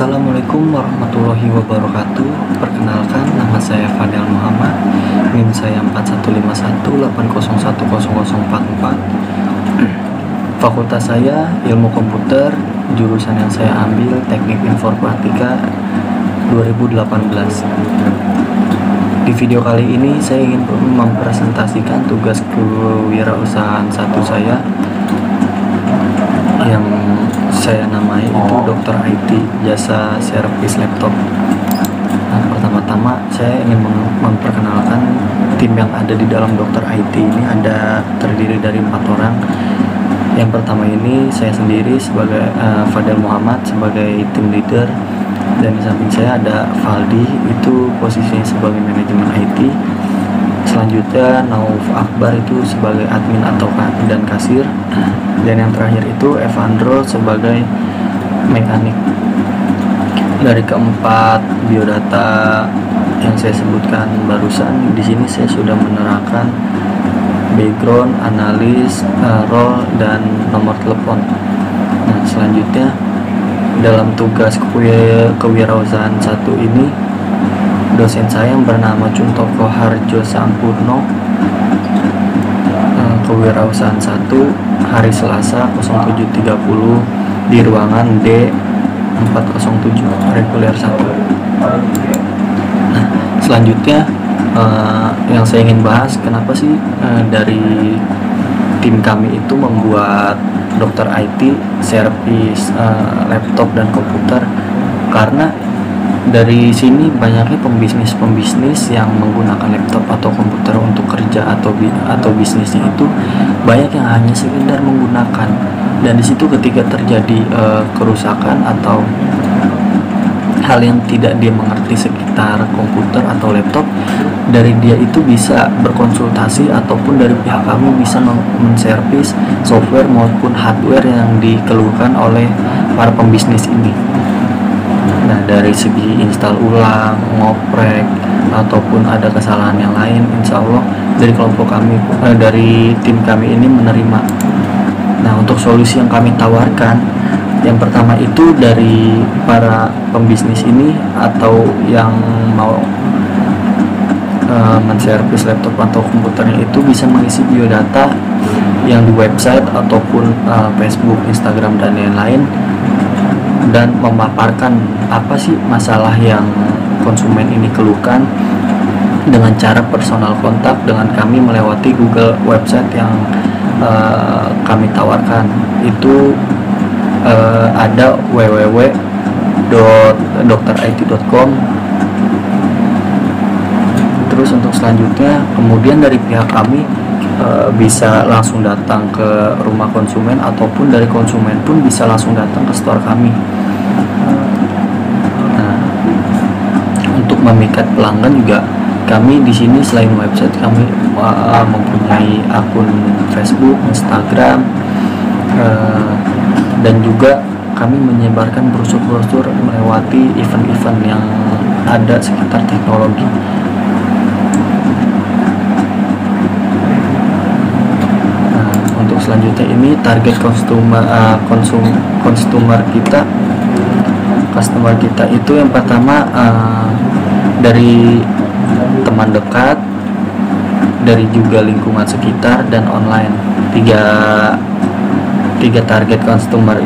Assalamualaikum warahmatullahi wabarakatuh. Perkenalkan, nama saya Fadel Muhammad. NIM saya 4151801044. Fakultas saya Ilmu Komputer, jurusan yang saya ambil Teknik Informatika 2018. Di video kali ini saya ingin mempresentasikan tugas kewirausahaan satu saya yang saya namai itu Dokter IT, jasa servis laptop. Nah, pertama-tama saya ingin memperkenalkan tim yang ada di dalam Dokter IT ini terdiri dari 4 orang. Yang pertama ini saya sendiri sebagai Fadel Muhammad sebagai tim leader, dan di samping saya ada Faldi, itu posisinya sebagai manajemen IT. Selanjutnya Nauf Akbar itu sebagai admin dan kasir, dan yang terakhir itu Evandro sebagai mekanik. Dari keempat biodata yang saya sebutkan barusan, di sini saya sudah menerangkan background, analis, role, dan nomor telepon. Nah, selanjutnya dalam tugas kewirausahaan satu ini, dosen saya yang bernama Cuntoko Harjo Sampurno, kewirausahaan 1, hari Selasa 07.30 di ruangan D407 reguler 1. Nah, selanjutnya yang saya ingin bahas, kenapa sih dari tim kami itu membuat Dokter IT servis laptop dan komputer, karena dari sini banyaknya pembisnis yang menggunakan laptop atau komputer untuk kerja atau bisnisnya itu banyak yang hanya sekedar menggunakan, dan di situ ketika terjadi kerusakan atau hal yang tidak dia mengerti sekitar komputer atau laptop, dari dia itu bisa berkonsultasi ataupun dari pihak kami bisa menservis software maupun hardware yang dikeluhkan oleh para pembisnis ini. Nah, dari segi install ulang, ngoprek, ataupun ada kesalahan yang lain, insya Allah dari kelompok kami, dari tim kami ini menerima. Nah, untuk solusi yang kami tawarkan, yang pertama itu dari para pembisnis ini atau yang mau menservis laptop atau komputernya itu bisa mengisi biodata yang di website ataupun Facebook, Instagram, dan lain-lain, dan memaparkan apa sih masalah yang konsumen ini keluhkan dengan cara personal kontak dengan kami melewati Google website yang kami tawarkan. Itu ada www.dokterit.com. Terus untuk selanjutnya, kemudian dari pihak kami bisa langsung datang ke rumah konsumen, ataupun dari konsumen pun bisa langsung datang ke store kami. Nah, untuk memikat pelanggan juga, kami di sini selain website, kami mempunyai akun Facebook, Instagram, dan juga kami menyebarkan brosur-brosur melewati event-event yang ada sekitar teknologi. Selanjutnya ini target customer kita itu yang pertama dari teman dekat, dari juga lingkungan sekitar, dan online. Tiga target customer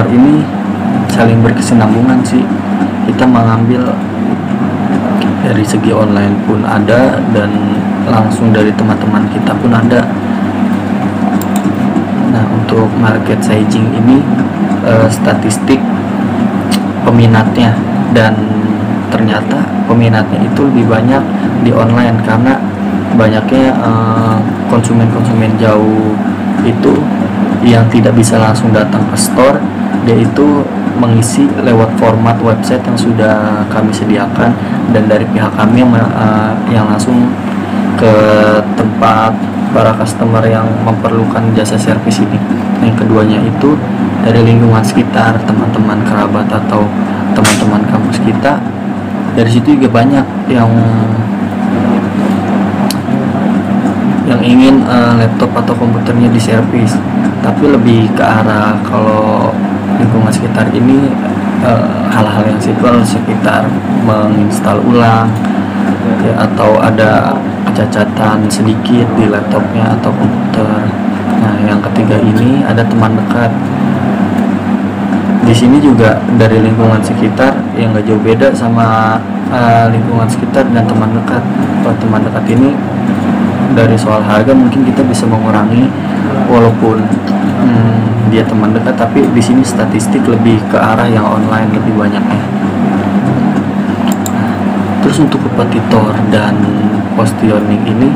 ini saling berkesinambungan sih. Kita mengambil dari segi online pun ada, dan langsung dari teman-teman kita pun ada. Nah, untuk market sizing ini statistik peminatnya, dan ternyata peminatnya itu lebih banyak di online, karena banyaknya konsumen jauh itu yang tidak bisa langsung datang ke store, dia itu mengisi lewat format website yang sudah kami sediakan, dan dari pihak kami yang langsung ke tempat para customer yang memerlukan jasa servis ini. Yang keduanya itu dari lingkungan sekitar, teman-teman kerabat atau teman-teman kampus kita. Dari situ juga banyak yang ingin laptop atau komputernya diservis, tapi lebih ke arah kalau lingkungan sekitar ini hal-hal yang simpel sekitar menginstal ulang ya, atau ada kecacatan sedikit di laptopnya atau komputer. Nah, yang ketiga ini ada teman dekat. Di sini juga dari lingkungan sekitar yang gak jauh beda sama lingkungan sekitar dan teman dekat. Kalau teman dekat ini dari soal harga mungkin kita bisa mengurangi walaupun dia teman dekat, tapi di sini statistik lebih ke arah yang online lebih banyaknya. Terus untuk kompetitor dan positioning ini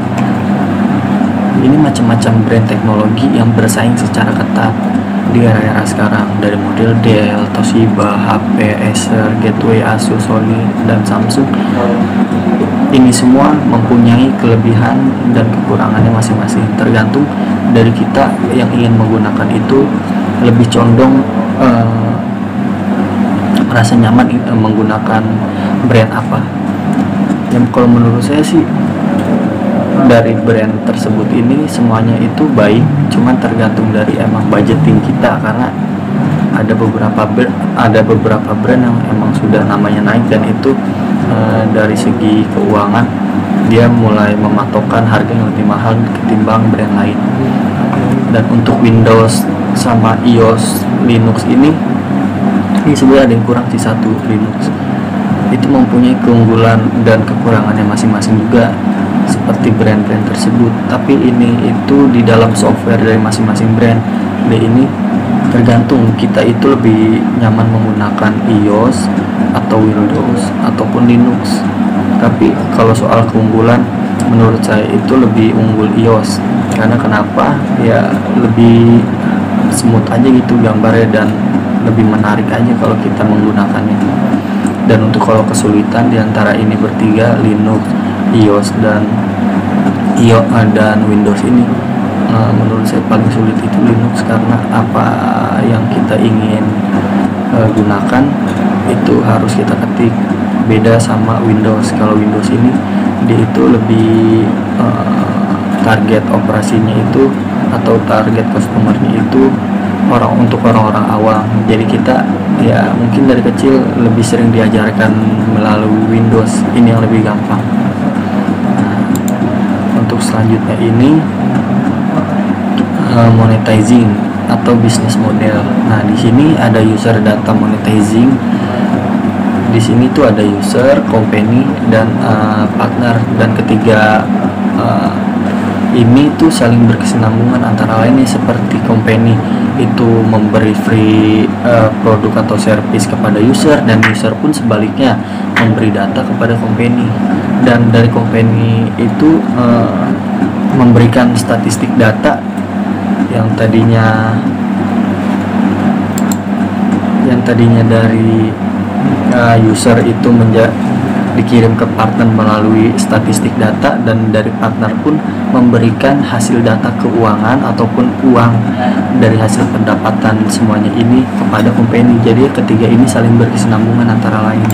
macam-macam brand teknologi yang bersaing secara ketat di era-era sekarang, dari model Dell, Toshiba, HP, Acer, Gateway, Asus, Sony, dan Samsung. Ini semua mempunyai kelebihan dan kekurangannya masing-masing, tergantung dari kita yang ingin menggunakan itu lebih condong merasa nyaman menggunakan brand apa. Yang kalau menurut saya sih dari brand tersebut ini semuanya itu baik, cuman tergantung dari emang budgeting kita, karena ada beberapa brand yang emang sudah namanya naik dan itu dari segi keuangan dia mulai mematokkan harga yang lebih mahal ketimbang brand lain. Dan untuk Windows sama iOS Linux ini sebenarnya ada yang kurang sih. Satu, Linux itu mempunyai keunggulan dan kekurangannya masing-masing juga seperti brand-brand tersebut, tapi ini itu di dalam software dari masing-masing brand. Ini tergantung kita itu lebih nyaman menggunakan iOS atau Windows ataupun Linux. Tapi kalau soal keunggulan menurut saya itu lebih unggul iOS. Karena kenapa? Ya lebih smooth aja gitu gambarnya dan lebih menarik aja kalau kita menggunakannya. Dan untuk kalau kesulitan diantara ini bertiga, Linux, iOS dan Windows ini, menurut saya paling sulit itu Linux, karena apa yang kita ingin gunakan itu harus kita ketik. Beda sama Windows. Kalau Windows ini dia itu lebih target operasinya itu atau target customernya itu untuk orang-orang awam. Jadi kita ya mungkin dari kecil lebih sering diajarkan melalui Windows ini yang lebih gampang. Untuk selanjutnya ini monetizing atau bisnis model. Nah, di sini ada user data monetizing. Di sini tuh ada user, company, dan partner, dan ketiga ini tuh saling berkesinambungan, antara lainnya seperti company itu memberi free produk atau service kepada user, dan user pun sebaliknya memberi data kepada company, dan dari company itu memberikan statistik data yang tadinya dari user itu dikirim ke partner melalui statistik data, dan dari partner pun memberikan hasil data keuangan ataupun uang dari hasil pendapatan semuanya ini kepada company. Jadi ketiga ini saling berkesinambungan antara lain.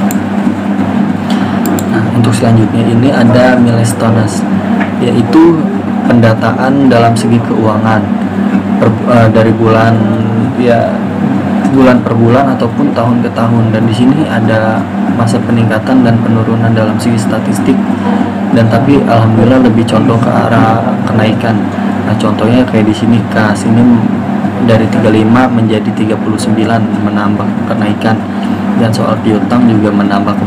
Nah, untuk selanjutnya ini ada milestones, yaitu pendataan dalam segi keuangan dari bulan per bulan ataupun tahun ke tahun, dan di sini ada masa peningkatan dan penurunan dalam segi statistik, dan tapi alhamdulillah lebih condong ke arah kenaikan. Nah, contohnya kayak di sini kas ini dari 35 menjadi 39 menambah kenaikan, dan soal piutang juga menambah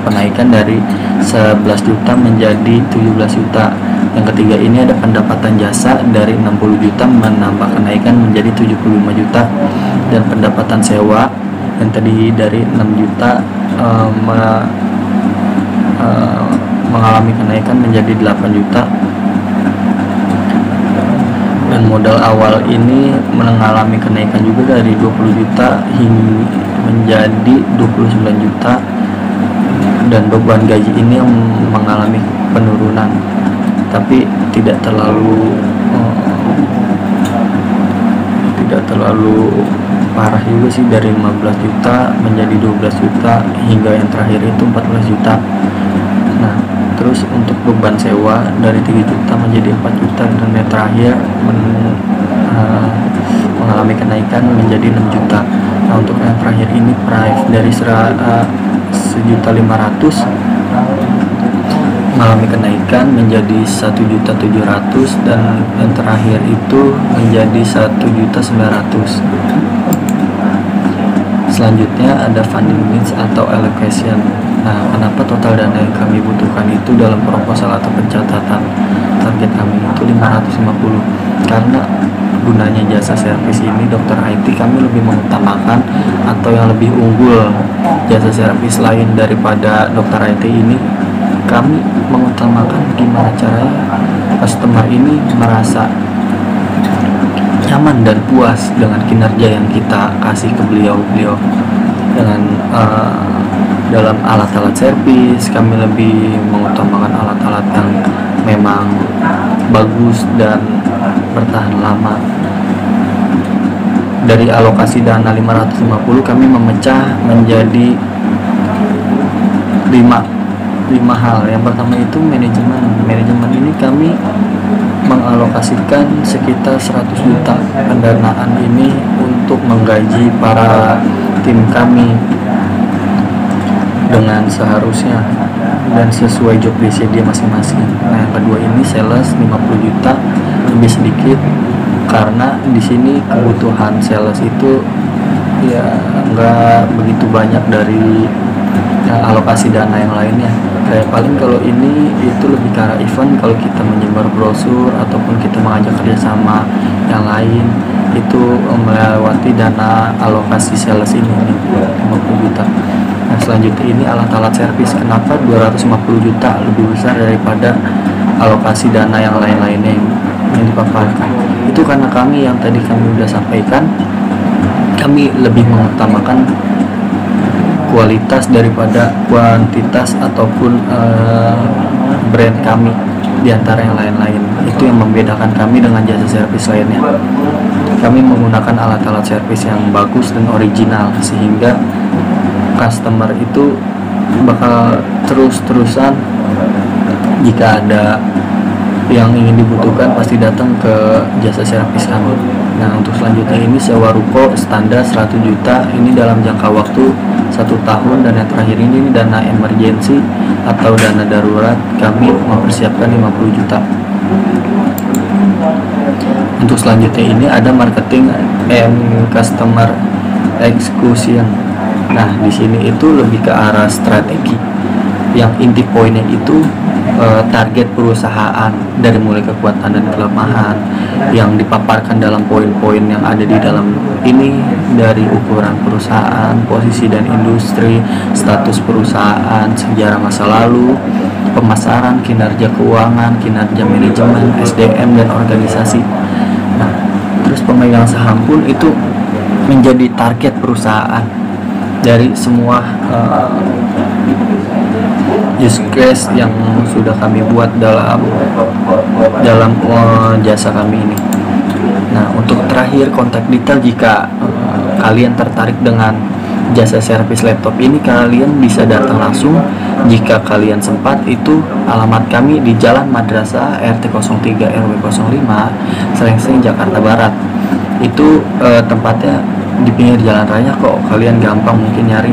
penaikan dari 11 juta menjadi 17 juta. Yang ketiga ini ada pendapatan jasa dari 60 juta menambah kenaikan menjadi 75 juta, dan pendapatan sewa yang tadi dari 6 juta mengalami kenaikan menjadi 8 juta, dan modal awal ini mengalami kenaikan juga dari 20 juta hingga menjadi 29 juta, dan beban gaji ini yang mengalami penurunan tapi tidak terlalu parah juga sih, dari 15 juta menjadi 12 juta hingga yang terakhir itu 14 juta. Nah, terus untuk beban sewa dari 3 juta menjadi 4 juta, dan yang terakhir mengalami kenaikan menjadi 6 juta. Nah, Nah, untuk yang terakhir ini price dari 1.500.000 mengalami kenaikan menjadi 1.700.000, dan yang terakhir itu menjadi 1.900.000. Selanjutnya ada funding needs atau allocation. Nah, kenapa total dana yang kami butuhkan itu dalam proposal atau pencatatan target kami itu 550? Karena gunanya jasa servis ini dokter IT, kami lebih mengutamakan atau yang lebih unggul jasa servis lain daripada dokter IT ini, kami mengutamakan gimana caranya customer ini merasa nyaman dan puas dengan kinerja yang kita kasih ke beliau dengan dalam alat-alat servis. Kami lebih mengutamakan alat-alat yang memang bagus dan bertahan lama. Dari alokasi dana 550 kami memecah menjadi 5 hal. Yang pertama itu manajemen ini kami mengalokasikan sekitar 100 juta pendanaan ini untuk menggaji para tim kami dengan seharusnya dan sesuai job desk dia masing-masing. Nah, yang kedua ini sales 50 juta, lebih sedikit karena di sini kebutuhan sales itu ya nggak begitu banyak dari alokasi dana yang lainnya. Kayak paling kalau ini itu lebih ke arah event, kalau kita menyebar brosur ataupun kita mengajak kerjasama yang lain itu melewati dana alokasi sales ini 50 juta. Nah, selanjutnya ini alat-alat servis. Kenapa 250 juta lebih besar daripada alokasi dana yang lain-lainnya yang dipaparkan? Itu karena kami yang tadi kami sudah sampaikan, kami lebih mengutamakan kualitas daripada kuantitas ataupun brand kami di antara yang lain-lain. Itu yang membedakan kami dengan jasa servis lainnya. Kami menggunakan alat-alat servis yang bagus dan original sehingga customer itu bakal terus-terusan jika ada yang ingin dibutuhkan pasti datang ke jasa servis kami. Nah, untuk selanjutnya ini sewa ruko standar 100 juta ini dalam jangka waktu 1 tahun, dan yang terakhir ini dana emergency atau dana darurat kami mempersiapkan 50 juta. Untuk selanjutnya ini ada marketing and customer execution. Nah, di sini itu lebih ke arah strategi. Yang inti poinnya itu target perusahaan dari mulai kekuatan dan kelemahan yang dipaparkan dalam poin-poin yang ada di dalam ini, dari ukuran perusahaan, posisi dan industri, status perusahaan, sejarah masa lalu, pemasaran, kinerja keuangan, kinerja manajemen, SDM dan organisasi. Nah, terus pemegang saham pun itu menjadi target perusahaan dari semua use case yang sudah kami buat dalam jasa kami ini. Nah, untuk terakhir kontak detail, jika kalian tertarik dengan jasa servis laptop ini, kalian bisa datang langsung jika kalian sempat. Itu alamat kami di Jalan Madrasah RT 03 RW 05 Srengseng, Jakarta Barat. Itu tempatnya di pinggir jalan raya kok, kalian gampang mungkin nyari,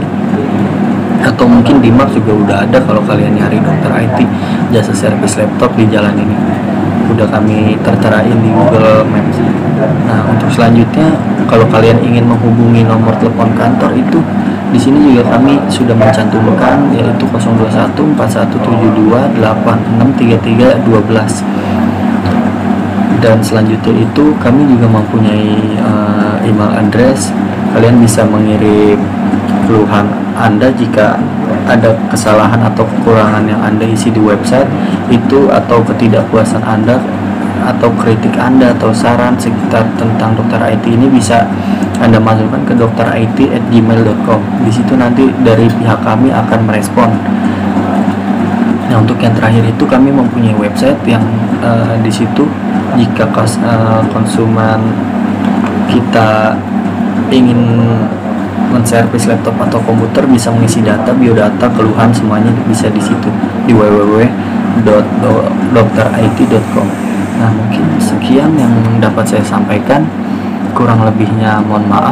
atau mungkin di map juga udah ada kalau kalian nyari dokter IT jasa servis laptop di jalan ini, udah kami terterain di Google Maps. Nah, untuk selanjutnya kalau kalian ingin menghubungi nomor telepon kantor itu di sini juga kami sudah mencantumkan, yaitu 0214172863312. Dan selanjutnya itu kami juga mempunyai email address. Kalian bisa mengirim keluhan Anda jika ada kesalahan atau kekurangan yang Anda isi di website itu, atau ketidakpuasan Anda atau kritik Anda atau saran sekitar tentang dokter IT ini bisa Anda masukkan ke dokterit@gmail.com. Di situ nanti dari pihak kami akan merespon. Nah, untuk yang terakhir itu kami mempunyai website yang di situ jika konsumen kita ingin menservis laptop atau komputer bisa mengisi data, biodata, keluhan, semuanya bisa di situ di www.dokterit.com. Nah, mungkin sekian yang dapat saya sampaikan, kurang lebihnya mohon maaf.